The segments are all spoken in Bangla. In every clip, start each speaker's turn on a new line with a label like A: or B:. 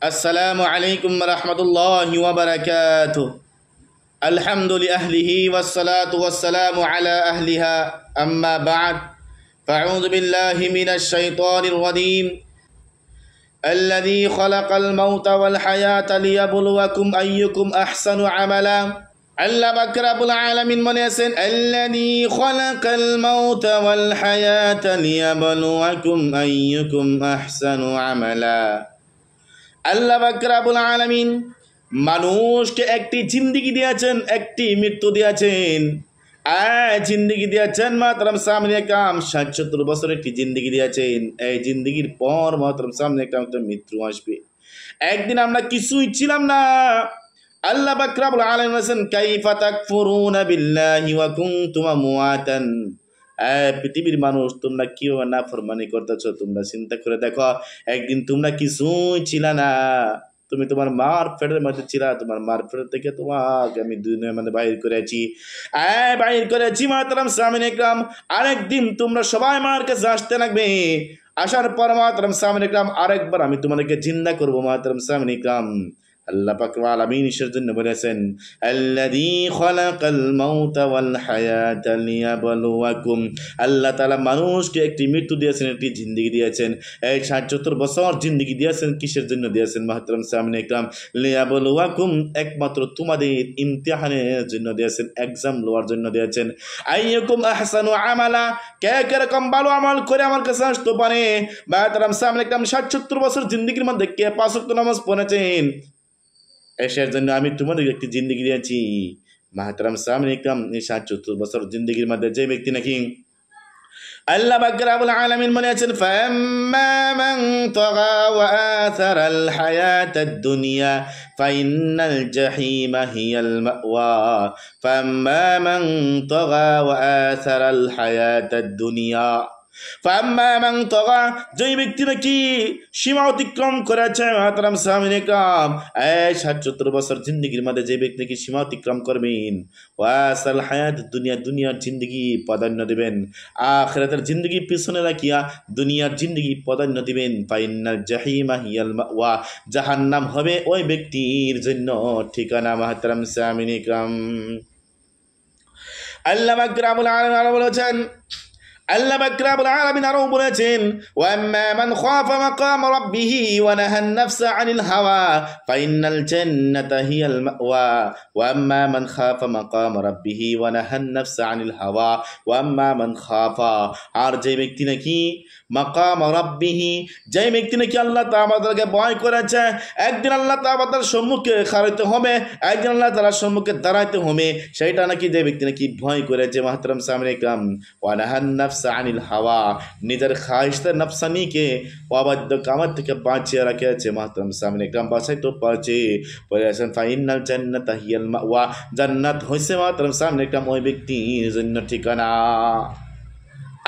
A: السلام عليكم ورحمة الله وبركاته. الحمد لأهله والصلاة والسلام على أهلها. أما بعد فأعوذ بالله من الشيطان الرجيم. الذي خلق الموت والحياة ليبلوكم أيكم أحسن عملا. আল্লাহ পাক রব্বুল আলামিন বলেছেন আল্লাযী খালাকাল মাউতা ওয়াল হায়াতা লিয়াবলুয়াকুম আইয়ুকুম আহসানু আমালা। আল্লাহ পাক রব্বুল আলামিন মানুষকে একটি জিন্দেগি দিয়েছেন, একটি মৃত্যু দিয়েছেন। জিন্দেগি দিয়েছেন মাতরম সামনে কাম ৬০-৭০ বছর একটি জিন্দেগি দিয়েছেন। এই জিন্দেগির পর মাতরম সামনে একটা মৃত্যু আসবে। একদিন আমরা কিছুই ছিলাম না। আল্লাহ পাক রব্বুল আলামিন বলেছেন কাইফা তাকফুরুনা বিল্লাহি ওয়া কুনতুম আমওয়াতান। পৃথিবীর মানুষ, তোমরা কিভাবে নাফরমানি করতেছো? তোমরা চিন্তা করে দেখো, একদিন তোমরা কিছুই ছিল না। তুমি তোমার মার পেটের মধ্যে ছিলা, তোমার মার পেট থেকে তোমাকে আমি দুনিয়ার মধ্যে বাহির করেছি। বাহির করেছি মাতরম সামনে কাম। আরেকদিন তোমরা সবাই মার কাছে আসতে লাগবে। আসার পর মাতরম সামনে কাম আরেকবার আমি তোমাদেরকে জিন্দা করবো মাতরম সামনে কাম। আল্লাহ পাক রব্বুল আলামিন এর জন্য বলেছেন আল্লাযী খালাকাল মাউতা ওয়াল হায়াতা লিয়াবলুয়াকুম। আল্লাহ তাআলা মানুষকে একটি মৃত্যু দিয়েছেন, একটি জিন্দেগি দিয়েছেন। এই ৬০-৭০ বছর জিন্দেগি দিয়েছেন, কিসের জন্য দিয়েছেন মুহতারাম সামনে ইকরাম? লিয়াবলুয়াকুম, একমাত্র তোমাদের ইমতিহানের জন্য দিয়েছেন, এক্সাম লওয়ার জন্য দিয়েছেন। আইয়ুকুম আহসানু আমালা, কে কিরকম ভালো আমল করে আমার কাছে আসতে পারে। মুহতারাম সামনে ইকরাম ৬০-৭০ বছর জিন্দেগির মধ্যে কে ৫ ওয়াক্ত নামাজ পড়েছেন, এসের জন্য আমি তোমাদের একটি জিন্দেগি দিয়েছি। মুহতারাম সামনে ইকরাম ৬০-৭০ বছর জিন্দেগির মধ্যে যে ব্যক্তি নাকি আল্লাহ পাক রব্বুল আলামিন বলেছেন ফাম্মা মান তাগা ওয়া আথারাল হায়াতাদ দুনিয়া ফাইন্নাল জাহিমা হিয়াল মাওয়া। ফাম্মা মান তাগা ওয়া আথারাল হায়াতাদ দুনিয়া ফাম্মা মান তাগা, যে ব্যক্তি নাকি সীমা অতিক্রম করেছে মুহতারাম সামনে কাম ৬০-৭০ বছর জিন্দেগির মধ্যে যে ব্যক্তি নাকি সীমা অতিক্রম করবেন, ওয়াসাল হায়াত দুনিয়া, দুনিয়ার জিন্দেগি প্রাধান্য দিবেন, আখিরাতের জিন্দেগি পিছনে রাখিয়া দুনিয়ার জিন্দেগি প্রাধান্য দিবেন, ফাইন্নাল জাহিমা হিয়াল মাওয়া, জাহান্নাম হবে ওই ব্যক্তির জন্য ঠিকানা মুহতারাম সামনে কাম। আল্লাহ পাক রব্বুল আলামিন বলেছেন, আল্লাহ পাক রব্বুল আলামিন আরো বলেছেন ওয়াম্মা মান খাফা মাকাম রাব্বিহি ওয়া নাহান নাফসা আনিল হাওয়া ফাইন্নাল জান্নাতা হিয়াল মাওয়া। ওয়াম্মা মান খাফা মাকাম রাব্বিহি ওয়া নাহান নাফসা আনিল হাওয়া ওয়াম্মা মান খাফা, আর যে ব্যক্তি নাকি মাকাম রাব্বিহি, যে ব্যক্তি নাকি আল্লাহ তাআলাকে ভয় করেছে, একদিন আল্লাহ তাআলার সম্মুখে খাড়াইতে হবে, একদিন আল্লাহ তাআলার সম্মুখে দাঁড়াইতে হবে, সেটা নাকি যে ব্যক্তি নাকি ভয় করেছে মুহতারাম সামনে কাম ওয়া নাহান নাফসা আনিল হাওয়া, নিজের খাহিশতে নফসানিকে অবাধ্য কামার থেকে বাঁচিয়ে রাখেছে মুহতারাম সামনে কাম, বাঁচাই তো পারছে। বলেছেন ফাইন্নাল জান্নাতা হিয়াল মাওয়া, জান্নাত হইছে মুহতারাম সামনে কাম ওই ব্যক্তির জন্য ঠিকানা।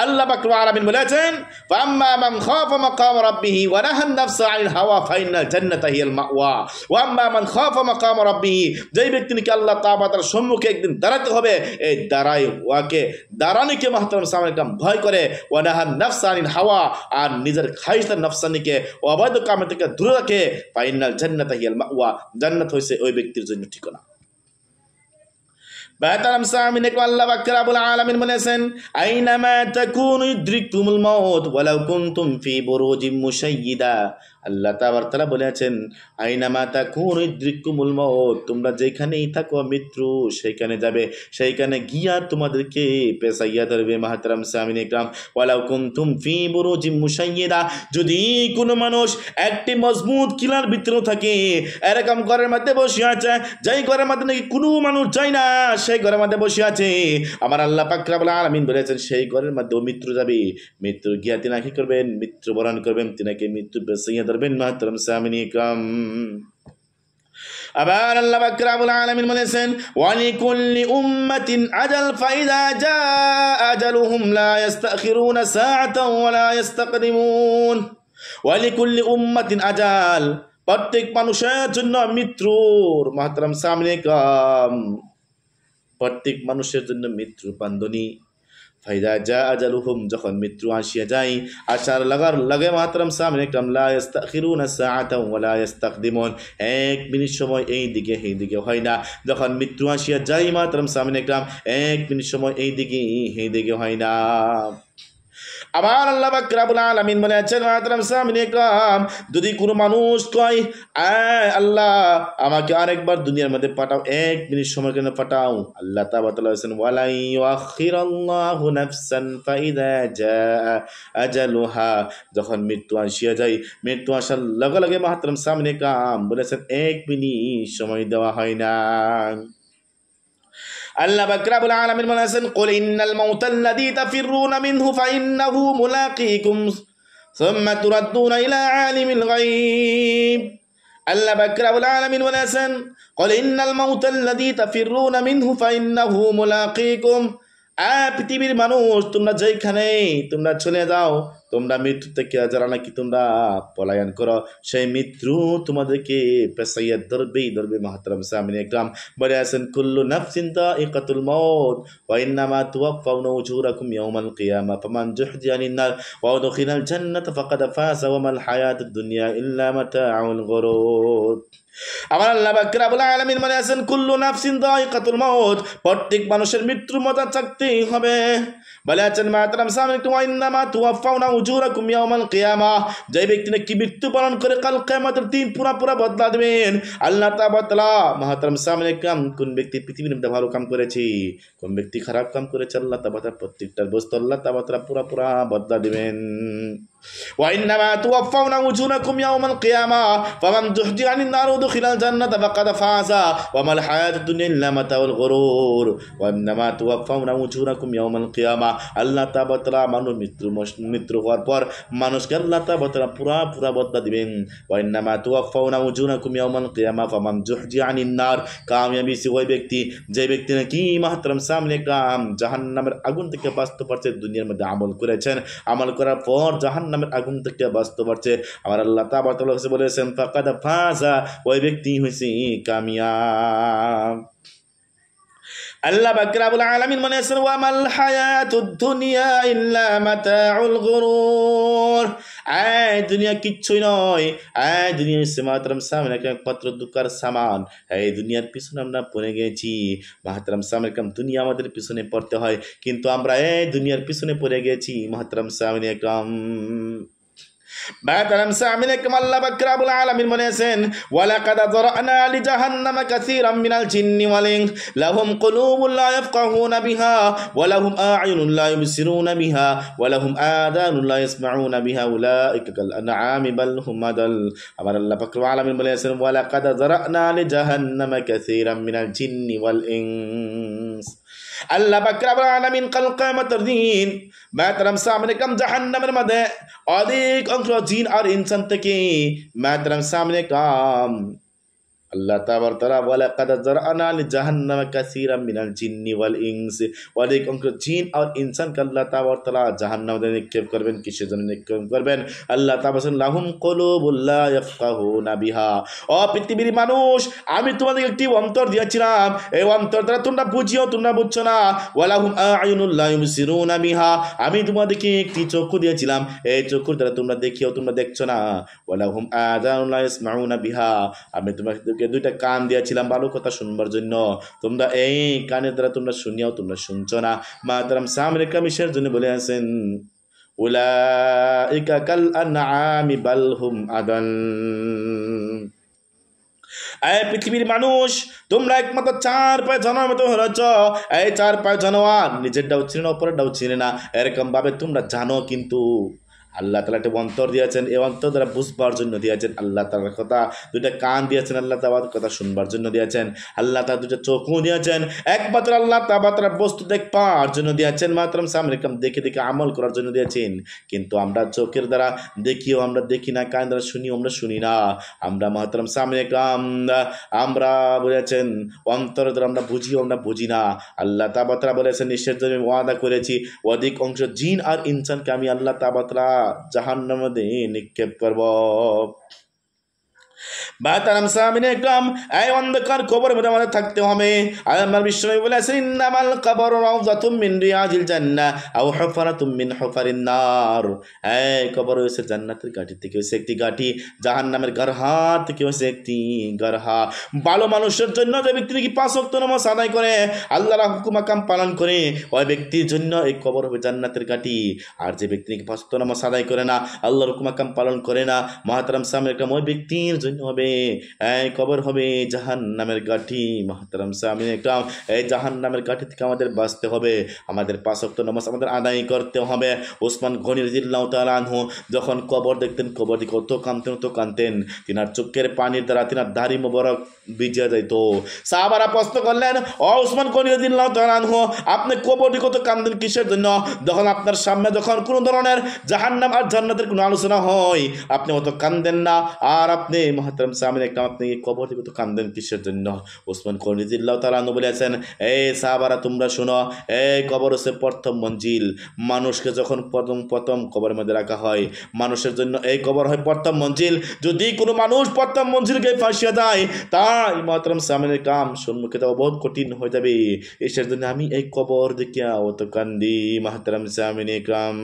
A: আল্লাহ পাক রব্বুল আলামিন বলেছেন ফাম্মা মান খাফা মাকাম রাব্বিহি ওয়া নাহান নাফসা আনিল হাওয়া ফাইন্নাল জান্নাতা হিয়াল মাওয়া। ওয়াম্মা মান খাফা মাকাম রাব্বিহি, যে ব্যক্তি নাকি আল্লাহ তাআলার সম্মুখে একদিন দাঁড়াতে হবে, এই দাঁড়ানিকে মুহতারাম সামনে কাম ভয় করে, ওয়া নাহান নাফসা আনিল হাওয়া, আর নিজের খাহিশাত নফসানিকে অবৈধ কাম থেকে দূরে রাখে, ফাইন্নাল জান্নাতা হিয়াল মাওয়া, জান্নাত হইছে ওই ব্যক্তির জন্য ঠিকানা। মুহতারাম সামিনে আল্লাহ পাক রব্বুল আলামিন বলেছেন আইনামা তাকুনু ইউদরিকুমুল মাউত ওয়ালাউ কুনতুম ফি বুরুজিম মুশাইয়্যিদা। আল্লাহ তাআলা বলেছেন আইনামা তাকুনু ইউদরিকুমুল মাউত, তোমরা যেখানেই থাকো মৃত্যু সেখানে যাবে, সেইখানে গিয়া তোমাদেরকে পেছাইয়া ধরবে। মুহতারাম সামিনে ইকরাম ওয়ালাউ কুনতুম ফি বুরুজিম মুশাইয়্যিদা, যদি কোনো মানুষ একটি মজবুত কিলার ভিতরে থাকে, এরকম ঘরের মধ্যে বসে আছে, যেই ঘরের মধ্যে নাকি কোনো মানুষ যায় না, সেই ঘরের মধ্যে বসে আছে, আমার আল্লাহ পাক রব্বুল আলামিন বলেছেন সেই ঘরের মধ্যে মৃত্যু যাবে। মৃত্যু গিয়া তিনি কি করবেন? মৃত্যুবরণ করবেন, তিনাকে মৃত্যু বেঁচিয়ে ধরবেন মুহতারাম সামিনে ইকরাম। আবার আল্লাহ পাক রব্বুল আলামিন বলেছেন ওয়ালিকুল্লি উম্মাতিন আজাল ফাইদা জা আজালুহুম লা ইস্তাখিরুনা সাআতাও ওয়া লা ইস্তাকদিমুন। ওয়ালিকুল্লি উম্মাতিন আজাল, প্রত্যেক মানুষের জন্য মৃত্যুর মুহতারাম সামনে কাম, প্রত্যেক মানুষের জন্য মৃত্যুর বান্ধনী। ফাইদা জা আজালুহুম, যখন মৃত্যু আসিয়া যায়, আসার লাগার লাগে মাহতারাম সামনে একরাম লা ইস্তাখিরুনা সাআতাও ওয়া লা ইস্তাকদিমুন, এক মিনিট সময় এই দিকে সেই দিকে হয় না। যখন মৃত্যু আসিয়া যায় মাহতারাম সামনে একরাম এক মিনিট সময় এই দিকে সেই দিকে হয় না। আমার আল্লাহ পাক রব্বুল আলামিন বলেছেন মাহতারাম সামনে একরাম, যদি কোনো মানুষ কয় আল্লাহ আমাকে আরেকবার দুনিয়ার মধ্যে পাঠাও, এক মিনিট সময় কেন পাঠাও, আল্লাহ তাআলা বলেছেন ওয়ালা ইউআখিরাল্লাহু নাফসান ফাইদা জাআ আজালুহা, যখন মৃত্যু আসিয়া যায়, মৃত্যু আসার লগে লগে মাহতারাম সামনে একরাম বলেছেন এক মিনিট সময় দেওয়া হয় না। আল্লাহ পাক রব্বুল আলামিন বলেছেন কুল ইন্নাল মাউতাল্লাযী তাফিররুনা মিনহু ফাইন্নাহু মুলাকীকুম সুম্মা তুরাদ্দুনা ইলা আলিমিল গায়ব। আল্লাহ পাক রব্বুল আলামিন বলেছেন কুল ইন্নাল মাউতাল্লাযী তাফিররুনা মিনহু ফাইন্নাহু মুলাকীকুম, পৃথিবীর মানুষ তোমরা যেখানে তোমরা চলে যাও, তোমরা মৃত্যু থেকে যারা নাকি তোমরা পলায়ন করো, সেই মৃত্যু তোমাদেরকে পেছাইয়া ধরবেই ধরবে। মাহতারাম সামিনে একরাম বলে আছেন কুল্লু নাফসিন যায়িকাতুল মাউত ওয়া ইন্নামা তুওয়াফাউনা উজুরাকুম ইয়াওমাল কিয়ামা ফামান যুহজিয়া আনিন নার ওয়া উদখিলাল জান্নাতা ফাকাদ ফাযা ওয়া মাল হায়াতুদ দুনিয়া ইল্লা মাতাউল গুরুর। আমার আল্লাহ পাক রব্বুল আলামিন বলে আছেন কুল্লু নাফসিন যায়িকাতুল মাউত, প্রত্যেক মানুষের মৃত্যুর মজা চাকতেই হবে। বলে আছেন মাহতারাম সামিনে ওয়া ইন্নামা তুওয়াফাউনা উজুরাকুম ইয়াওমাল কিয়ামা, যে ব্যক্তি নাকি মৃত্যু পালন করে কাল কিয়ামতের দিন পুরা পুরা বদলা দেবেন আল্লাহ তাআলা। মাহতারাম সামিনে একরাম কোন ব্যক্তি পৃথিবীর মধ্যে ভালো কাম করেছে, কোন ব্যক্তি খারাপ কাম করেছে, আল্লাহ তাআলা প্রত্যেকটার বস্তু আল্লাহ তাআলা পুরা পুরা বদলা দিবেন। ওয়া ইন্নামা তুওয়াফাউনা উজুরাকুম ইয়াওমাল কিয়ামা ফামান যুহজিয়া আনিন নার ওয়া দুখিলাল জান্নাতা ফাকাদ ফাযা ওয়া মাল হায়াতুদ দুনিয়া ইল্লা মাতাউল গুরুর। ওয়া ইন্নামা তুওয়াফাউনা উজুরাকুম ইয়াওমাল কিয়ামা, আল্লাহ তাআলা মানুষ মৃত্যু হওয়ার পর মানুষকে আল্লাহ তাআলা পুরা পুরা বদলা দিবেন। ওয়া ইন্নামা তুওয়াফাউনা উজুরাকুম ইয়াওমাল কিয়ামা ফামান যুহজিয়া আনিন নার, কামিয়াবি সে ওই ব্যক্তি যে ব্যক্তি নাকি মাহতারাম সামনে একরাম জাহান্নামের আগুন থেকে বাঁচতে পারছে, দুনিয়ার মধ্যে আমল করেছেন, আমল করার পর জাহান্নামের আগুন থেকে বাঁচতে পারছে। আমার আল্লাহ তাআলা বলেছেন ফাকাদ ফাযা, ওই ব্যক্তি হইছে কামিয়াব। আল্লাহ পাক রব্বুল আলামিন বলেছেন ওয়া মাল হায়াতুদ দুনিয়া ইল্লা মাতাউল গুরুর, দুনিয়া কিচ্ছুই নয়, দুনিয়া হচ্ছে মাহতারাম সামনে একমাত্র দুঃখের সামান। এই দুনিয়ার পিছনে আমরা পড়ে গেছি মাহতারাম সামনে, দুনিয়া আমাদের পিছনে পড়তে হয়, কিন্তু আমরা এই দুনিয়ার পিছনে পড়ে গেছি মাহতারাম সামনে একরাম। মাহতারাম সামিনে একরাম আল্লাহ পাক রব্বুল আলামিন বলেছেন ওয়ালাকাদ যারানা লিজাহান্নামা কাসীরাম মিনাল জিন্নি ওয়াল ইনস লাহুম কুলুবুন লা ইয়াফকাহুনা বিহা ওয়া লাহুম আ'য়ুনুন লা ইবসিরুনা বিহা ওয়া লাহুম আযানুন লা ইয়াসমাউনা বিহা উলাইকা কাল আনআমি বাল হুম আদাল। আমার আল্লাহ পাক রব্বুল আলামিন বলেছেন ওয়ালাকাদ যারানা লিজাহান্নামা কাসীরাম মিনাল জিন্নি ওয়াল ইনস। আল্লাহ পাক রব্বুল আলামিন কাল কিয়ামতের দিন মাহতারাম সামনে একরাম জাহান্নামের মধ্যে অধিক অংশ জিন আর ইনসান থেকে মাহতারাম সামনে একরাম আল্লাহ তাআলা ওয়ালাকাদ যারানা লিজাহান্নামা কাসীরাম মিনাল জিন্নি ওয়াল ইনস, অধিক অংশ জিন আর ইনসানকে আল্লাহ তাআলা জাহান্নামে নিক্ষেপ করবেন। কিসের জন্য নিক্ষেপ করবেন? আল্লাহ তাআলা বলেন লাহুম কুলুবুন লা ইয়াফকাহুনা বিহা, ও পৃথিবীর মানুষ আমি তোমাদেরকে একটি অন্তর দিয়েছিলাম, এই অন্তর দ্বারা তোমরা বুঝিও তোমরা বুঝছো না। ওয়া লাহুম আ'য়ুনুন লা ইবসিরুনা বিহা, আমি তোমাদেরকে একটি চক্ষু দিয়েছিলাম, এই চক্ষুর দ্বারা তোমরা দেখিও তোমরা দেখছো না। ওয়া লাহুম আযানুন লা ইয়াসমাউনা বিহা, আমি তোমাদেরকে দুইটা কান দিয়েছিলাম ভালো কথা শুনবার জন্য, তোমরা এই কানের দ্বারা তোমরা শুনিয়াও তোমরা শুনছো না। মাহতারাম সামনে কামিশের জন্য বলে আছেন উলাইকা কাল আনআমি বাল হুম আদাল। পৃথিবীর মানুষ তোমরা একমাত্র চার পায়ে জানোয়ার মতো হয়েছ, এই চার পায়ে জানোয়ার নিজেরটাও চিনে না অপরেরটাও চিনে না, এরকম ভাবে তোমরা জানো, কিন্তু আল্লাহ তাআলা একটা অন্তর দিয়েছেন, এই অন্তর দ্বারা বুঝবার জন্য দিয়েছেন। আল্লাহ তাআলার কথা দুইটা কান দিয়েছেন, আল্লাহ তাআলার কথা শুনবার জন্য দিয়েছেন। আল্লাহ তাআলা দুইটা চোখও দিয়েছেন, একমাত্র আল্লাহ তাআলা বস্তু দেখবার জন্য দিয়েছেন, মাত্র সামনে দেখে দেখে আমল করার জন্য দিয়েছেন। কিন্তু আমরা চোখের দ্বারা দেখিও আমরা দেখি না, কান দ্বারা শুনিও আমরা শুনি না। আমরা মাহতারাম সামনে আমরা বলেছেন অন্তর দ্বারা আমরা বুঝিও আমরা বুঝি না। আল্লাহ তাআলা বলেছেন নিশ্চয় আমি ওয়াদা করেছি অধিক অংশ জিন আর ইনসানকে আমি আল্লাহ তাআলা জাহান্নামে নিক্ষেপ করব। বাতারাম সামিনে একরাম, এই অন্ধকার কবরের মধ্যে আমাদের থাকতে হবে। আর আমার বিশ্বনবী বলেছেন, ইন্নামাল কবরু রাউযাতুম মিন রিয়াজিল জান্নাহ আও হুফরাতুম মিন হুফারিন নার। এই কবর হচ্ছে জান্নাতের গাঠি থেকে হচ্ছে একটি গাঠি, জাহান্নামের গারহা থেকে হচ্ছে একটি গারহা। ভালো মানুষের জন্য যে ব্যক্তি নাকি 5 ওয়াক্ত নামাজ আদায় করে, আল্লাহর হুকুম আহকাম পালন করে, ওই ব্যক্তির জন্য এই কবর হবে জান্নাতের গাঠি। আর যে ব্যক্তি নাকি 5 ওয়াক্ত নামাজ আদায় করে না, আল্লাহর হুকুম আহকাম পালন করে না, মহাতারাম সামনে একটা ওই ব্যক্তির জন্য হবে এই কবর হবে জাহান্নামের গাঠি। মহাতারাম সামনে একটা এই জাহান্নামের গাঠি থেকে আমাদের বাঁচতে হবে, আমাদের 5 ওয়াক্ত নামাজ আমাদের আদায় করতে হবে। ওসমান গনি রাদিয়াল্লাহু তাআলা আনহু যখন কবর দেখতেন, কবর দিকে কত কাঁদতেন, তিনার চোখের পানির দ্বারা তিনার দাড়ি মোবারক ভিজে যাইত। সাহাবারা প্রশ্ন করলেন, ও ওসমান গনি রাদিয়াল্লাহু তাআলা আনহু, আপনি কবর দিকে কত কাঁদেন কিসের জন্য? যখন আপনার সামনে যখন কোনো ধরনের জাহান্নাম আর জান্নাতের কোনো আলোচনা হয়, আপনি অত কান্দেন না, আর আপনি মহতারাম সামনে একটা আপনি কবর দিকে কত কান্দেন কিসের জন্য? ওসমান গনি রাদিয়াল্লাহু তাআলা আনহু বলেছেন, এই সাহাবারা তোমরা শোনো, এই কবর হচ্ছে প্রথম মঞ্জিল। মানুষকে যখন প্রথম কবরের মধ্যে রাখা হয়, মানুষের জন্য এই কবর হয় প্রথম মঞ্জিল। যদি কোনো মানুষ প্রথম মঞ্জিলকে ফাঁসিয়ে দেয়, তাই মহতারাম সামনের কাম সম্মুখে দেওয়া বহুত কঠিন হয়ে যাবে। এসের জন্য আমি এই কবর দেখিয়া অত কান্দি। মহতারাম সামনে কাম।